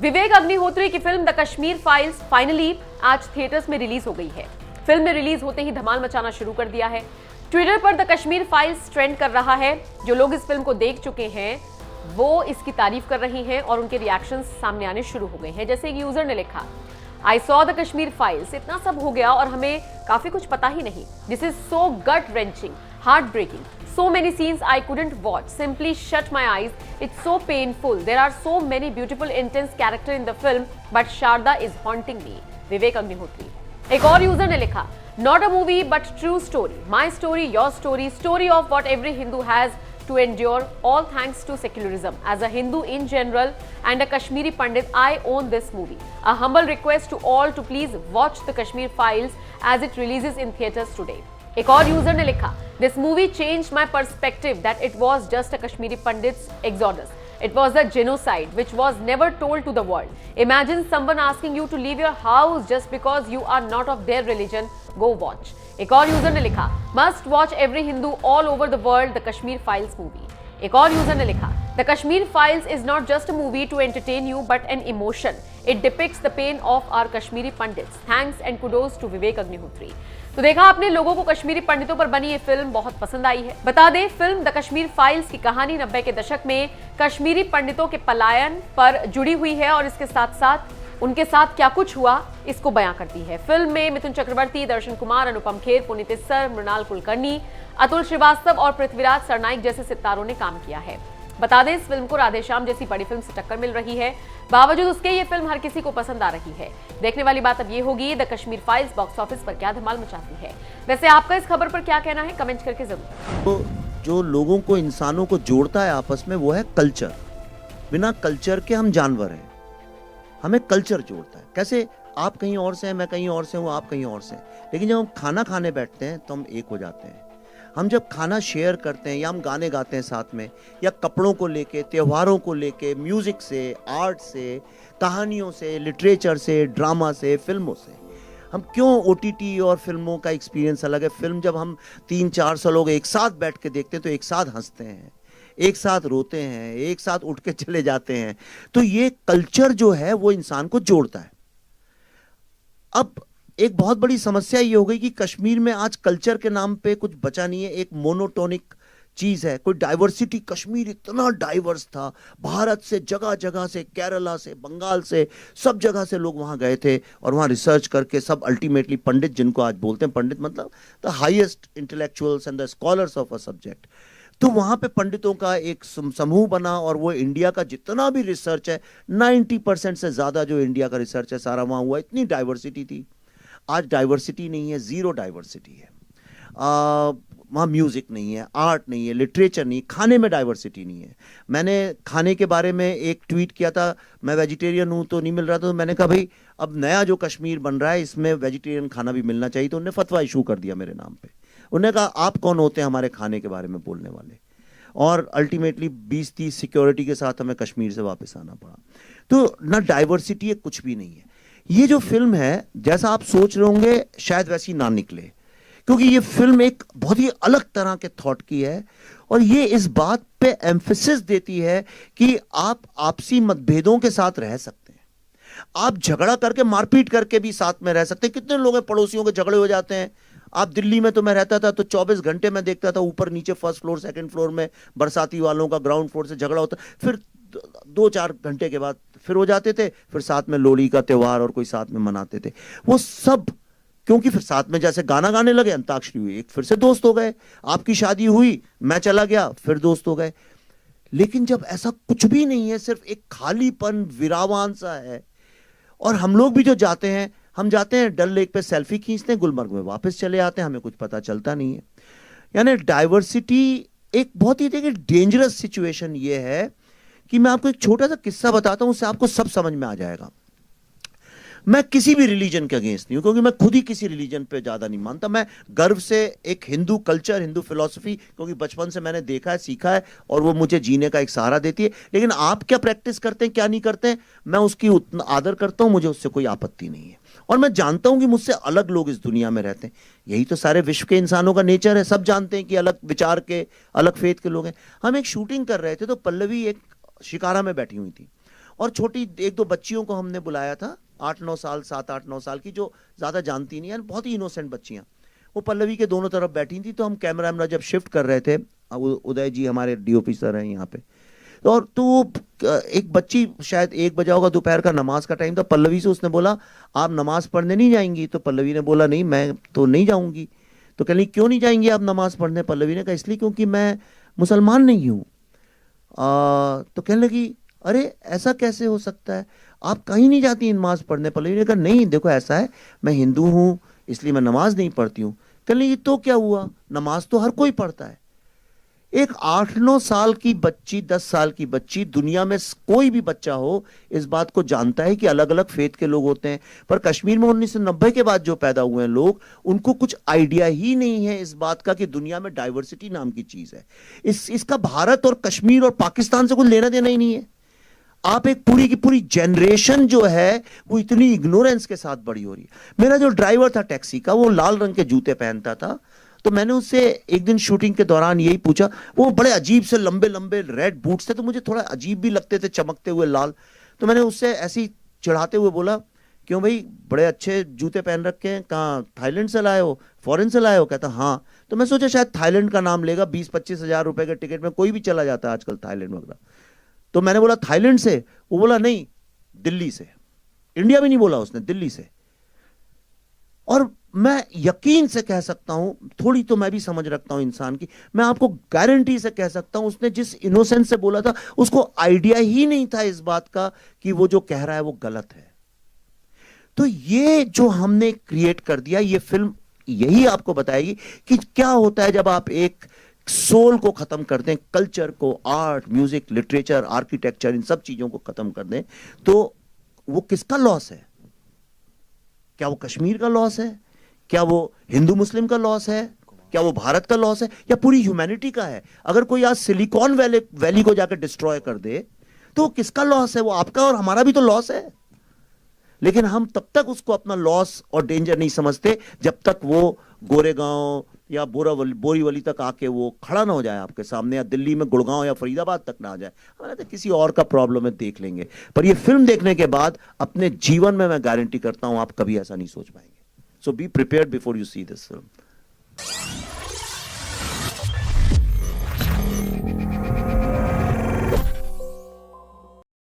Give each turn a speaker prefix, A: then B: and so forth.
A: विवेक अग्निहोत्री की film the Kashmir files finally आज theatres में रिलीज हो गई है। फिल्म ने रिलीज होते ही धमाल मचाना शुरू कर दिया है। ट्विटर पर द कश्मीर फाइल्स ट्रेंड कर रहा है। जो लोग इस फिल्म को देख चुके हैं वो इसकी तारीफ कर रहे हैं और उनके रिएक्शंस सामने आने शुरू हो गए हैं। जैसे एक यूजर ने लिखा, I saw the Kashmir files, इतना सब हो गया और हमें काफी कुछ पता ही नहीं। This is so gut wrenching, heart breaking. So many scenes I couldn't watch. Simply shut my eyes. It's so painful. There are so many beautiful, intense characters in the film, but Sharda is haunting me. Vivek Agnihotri. एक और user ने लिखा, Not a movie, but true story. My story, your story, story of what every Hindu has to endure. All thanks to secularism. As a Hindu in general and a Kashmiri Pandit, I own this movie. A humble request to all to please watch the Kashmir Files as it releases in theaters today. एक और user ने लिखा, This movie changed my perspective that it was just a Kashmiri Pandit's exodus. It was a genocide which was never told to the world. Imagine someone asking you to leave your house just because you are not of their religion. Go watch. एक और user ने लिखा, Must watch every Hindu all over the world the Kashmir Files movie. एक और user ने लिखा, The Kashmir Files is not just a movie to entertain you but an emotion. It depicts the pain of our Kashmiri Pandits. Thanks and kudos to Vivek Agnihotri. तो देखा आपने, लोगों को कश्मीरी पंडितों पर बनी ये फिल्म बहुत पसंद आई है। बता दें, फिल्म द कश्मीर फाइल्स की कहानी 90 के दशक में कश्मीरी पंडितों के पलायन पर जुड़ी हुई है और इसके साथ साथ उनके साथ क्या कुछ हुआ इसको बयां करती है। फिल्म में मिथुन चक्रवर्ती, दर्शन कुमार, अनुपम खेर, पुनीत इस्सर, मृणाल कुलकर्णी, अतुल श्रीवास्तव और पृथ्वीराज सरनाइक जैसे सितारों ने काम किया है। बता दें, इस फिल्म को राधेश्याम जैसी बड़ी फिल्म से टक्कर मिल रही है। बावजूद उसके ये फिल्म हर किसी को पसंद आ रही है। देखने वाली बात अब ये होगी, the Kashmir files box office पर क्या धमाल मचाती है। वैसे आपका इस खबर पर क्या कहना है, कमेंट करके जरूर।
B: तो जो लोगों को, इंसानों को जोड़ता है आपस में, वो है कल्चर। बिना कल्चर के हम जानवर हैं, हमें कल्चर जोड़ता है। कैसे आप कहीं और से हैं, मैं कहीं और से हूँ, आप कहीं और से हैं, लेकिन जब हम खाना खाने बैठते हैं तो हम एक हो जाते हैं। हम जब खाना शेयर करते हैं या हम गाने गाते हैं साथ में, या कपड़ों को लेके, त्योहारों को लेके, म्यूजिक से, आर्ट से, कहानियों से, लिटरेचर से, ड्रामा से, फिल्मों से, हम क्यों ओटीटी और फिल्मों का एक्सपीरियंस अलग है। फिल्म जब हम 300-400 लोग एक साथ बैठ के देखते हैं तो एक साथ हंसते हैं, एक साथ रोते हैं, एक साथ उठ के चले जाते हैं। तो ये कल्चर जो है वो इंसान को जोड़ता है। अब एक बहुत बड़ी समस्या ये हो गई कि कश्मीर में आज कल्चर के नाम पे कुछ बचा नहीं है। एक मोनोटोनिक चीज है, कोई डाइवर्सिटी। कश्मीर इतना डाइवर्स था, भारत से जगह जगह से, केरला से, बंगाल से, सब जगह से लोग वहां गए थे और वहां रिसर्च करके सब अल्टीमेटली पंडित, जिनको आज बोलते हैं पंडित मतलब the highest intellectuals and the scholars of a subject, तो वहां पे पंडितों का एक समूह बना और वो इंडिया का जितना भी रिसर्च है, 90% से ज्यादा जो इंडिया का रिसर्च है सारा वहां हुआ। इतनी डाइवर्सिटी थी। आज डाइवर्सिटी नहीं है, जीरो डाइवर्सिटी है। वहाँ म्यूजिक नहीं है, आर्ट नहीं है, लिटरेचर नहीं, खाने में डाइवर्सिटी नहीं है। मैंने खाने के बारे में एक ट्वीट किया था, मैं वेजिटेरियन हूँ तो नहीं मिल रहा था, तो मैंने कहा भाई अब नया जो कश्मीर बन रहा है इसमें वेजिटेरियन खाना भी मिलना चाहिए। तो उन्होंने फतवा इशू कर दिया मेरे नाम पे। उन्होंने कहा आप कौन होते हैं हमारे खाने के बारे में बोलने वाले। और अल्टीमेटली 20-30 सिक्योरिटी के साथ हमें कश्मीर से वापस आना पड़ा। तो ना डाइवर्सिटी है, कुछ भी नहीं है। ये जो फिल्म है, जैसा आप सोच रहे होंगे शायद वैसी ना निकले, क्योंकि ये फिल्म एक बहुत ही अलग तरह के थॉट की है और ये इस बात पे एम्फेसिस देती है कि आप आपसी मतभेदों के साथ रह सकते हैं, आप झगड़ा करके, मारपीट करके भी साथ में रह सकते हैं। कितने लोग हैं पड़ोसियों के झगड़े हो जाते हैं। आप दिल्ली में, तो मैं रहता था तो 24 घंटे में देखता था, ऊपर नीचे, फर्स्ट फ्लोर सेकंड फ्लोर में बरसाती वालों का ग्राउंड फ्लोर से झगड़ा होता, फिर 2-4 घंटे के बाद फिर हो जाते थे, फिर साथ में लोहड़ी का त्योहार और कोई साथ में मनाते थे। वो सब क्योंकि फिर साथ में जैसे गाना गाने लगे, अंताक्षरी हुई, एक फिर से दोस्त हो गए। आपकी शादी हुई, मैं चला गया, फिर दोस्त हो गए। लेकिन जब ऐसा कुछ भी नहीं है, सिर्फ एक खालीपन, विरावान सा है। और हम लोग भी जो जाते हैं, हम जाते हैं डल लेक पे सेल्फी खींचते हैं, गुलमर्ग में वापस चले आते हैं, हमें कुछ पता चलता नहीं है। यानी डाइवर्सिटी एक बहुत ही देखिए डेंजरस सिचुएशन ये है कि मैं आपको एक छोटा सा किस्सा बताता हूं, उससे आपको सब समझ में आ जाएगा। मैं किसी भी रिलीजन के अगेंस्ट नहीं हूं, क्योंकि मैं खुद ही किसी रिलीजन पे ज्यादा नहीं मानता। मैं गर्व से एक हिंदू कल्चर, हिंदू फिलॉसफी, क्योंकि बचपन से मैंने देखा है, सीखा है और वो मुझे जीने का एक सहारा देती है। लेकिन आप क्या प्रैक्टिस करते हैं, क्या नहीं करते हैं, मैं उसकी उतना आदर करता हूं, मुझे उससे कोई आपत्ति नहीं है। और मैं जानता हूं कि मुझसे अलग लोग इस दुनिया में रहते हैं। यही तो सारे विश्व के इंसानों का नेचर है। सब जानते हैं कि अलग विचार के, अलग फेथ के लोग हैं। हम एक शूटिंग कर रहे थे तो पल्लवी एक शिकारा में बैठी हुई थी और छोटी एक दो बच्चियों को हमने बुलाया था, 8-9 साल, 7-8-9 साल की, जो ज़्यादा जानती नहीं है, बहुत ही इनोसेंट बच्चियाँ। वो पल्लवी के दोनों तरफ बैठी थी, तो हम कैमरा जब शिफ्ट कर रहे थे, उदय जी हमारे डीओपी सर हैं यहाँ पे, और तो एक बच्ची, शायद 1 बजा होगा, दोपहर का नमाज का टाइम था, पल्लवी से उसने बोला आप नमाज पढ़ने नहीं जाएंगी? तो पल्लवी ने बोला नहीं, मैं तो नहीं जाऊंगी। तो कह रही क्यों नहीं जाएंगी आप नमाज पढ़ने? पल्लवी ने कहा इसलिए क्योंकि मैं मुसलमान नहीं हूँ। तो कहने लगी अरे ऐसा कैसे हो सकता है, आप कहीं नहीं जाती नमाज पढ़ने? पल्लवी ने कहा नहीं देखो ऐसा है, मैं हिंदू हूँ इसलिए मैं नमाज नहीं पढ़ती हूँ। कहने लगी तो क्या हुआ, नमाज तो हर कोई पढ़ता है। एक 8-9 साल की बच्ची, 10 साल की बच्ची, दुनिया में कोई भी बच्चा हो इस बात को जानता है कि अलग अलग फेथ के लोग होते हैं, पर कश्मीर में 1990 के बाद जो पैदा हुए हैं लोग, उनको कुछ आइडिया ही नहीं है इस बात का कि दुनिया में डाइवर्सिटी नाम की चीज है। इसका भारत और कश्मीर और पाकिस्तान से कुछ लेना देना ही नहीं है। आप एक पूरी की पूरी जनरेशन जो है वो इतनी इग्नोरेंस के साथ बड़ी हो रही है। मेरा जो ड्राइवर था टैक्सी का, वो लाल रंग के जूते पहनता था, तो मैंने उससे एक दिन शूटिंग के दौरान यही पूछा, वो बड़े अजीब से लंबे लंबे रेड बूट्स थे, तो मुझे थोड़ा अजीब भी लगते थे, चमकते हुए लाल। तो मैंने उससे ऐसे ही चिढ़ाते हुए बोला क्यों भाई बड़े अच्छे जूते पहन रखे हैं, कहाँ थाईलैंड से लाए हो, फॉरेन से लाए हो? कहता हाँ। तो मैं सोचा शायद थाईलैंड का नाम लेगा, 20-25 हज़ार रुपए के टिकट में कोई भी चला जाता है आजकल थाईलैंड वगैरह। तो मैंने बोला थाईलैंड से? वो बोला नहीं दिल्ली से। इंडिया भी नहीं बोला उसने, दिल्ली से। और मैं यकीन से कह सकता हूं, थोड़ी तो मैं भी समझ रखता हूं इंसान की, मैं आपको गारंटी से कह सकता हूं उसने जिस इनोसेंस से बोला था, उसको आइडिया ही नहीं था इस बात का कि वो जो कह रहा है वो गलत है। तो ये जो हमने क्रिएट कर दिया, ये फिल्म यही आपको बताएगी कि क्या होता है जब आप एक सोल को खत्म कर दें, कल्चर को, आर्ट, म्यूजिक, लिटरेचर, आर्किटेक्चर, इन सब चीजों को खत्म कर दें, तो वो किसका लॉस है? क्या वो कश्मीर का लॉस है? क्या वो हिंदू मुस्लिम का लॉस है? क्या वो भारत का लॉस है? या पूरी ह्यूमैनिटी का है? अगर कोई आज सिलिकॉन वैली को जाकर डिस्ट्रॉय कर दे तो किसका लॉस है? वो आपका और हमारा भी तो लॉस है। लेकिन हम तब तक उसको अपना लॉस और डेंजर नहीं समझते जब तक वो गोरेगांव या बोरीवली तक आके वो खड़ा ना हो जाए आपके सामने, या दिल्ली में गुड़गांव या फरीदाबाद तक ना आ जाए। हमारे तो किसी और का प्रॉब्लम है, देख लेंगे। पर ये फिल्म देखने के बाद अपने जीवन में मैं गारंटी करता हूं आप कभी ऐसा नहीं सोच पाएंगे। So be prepared before you see this film.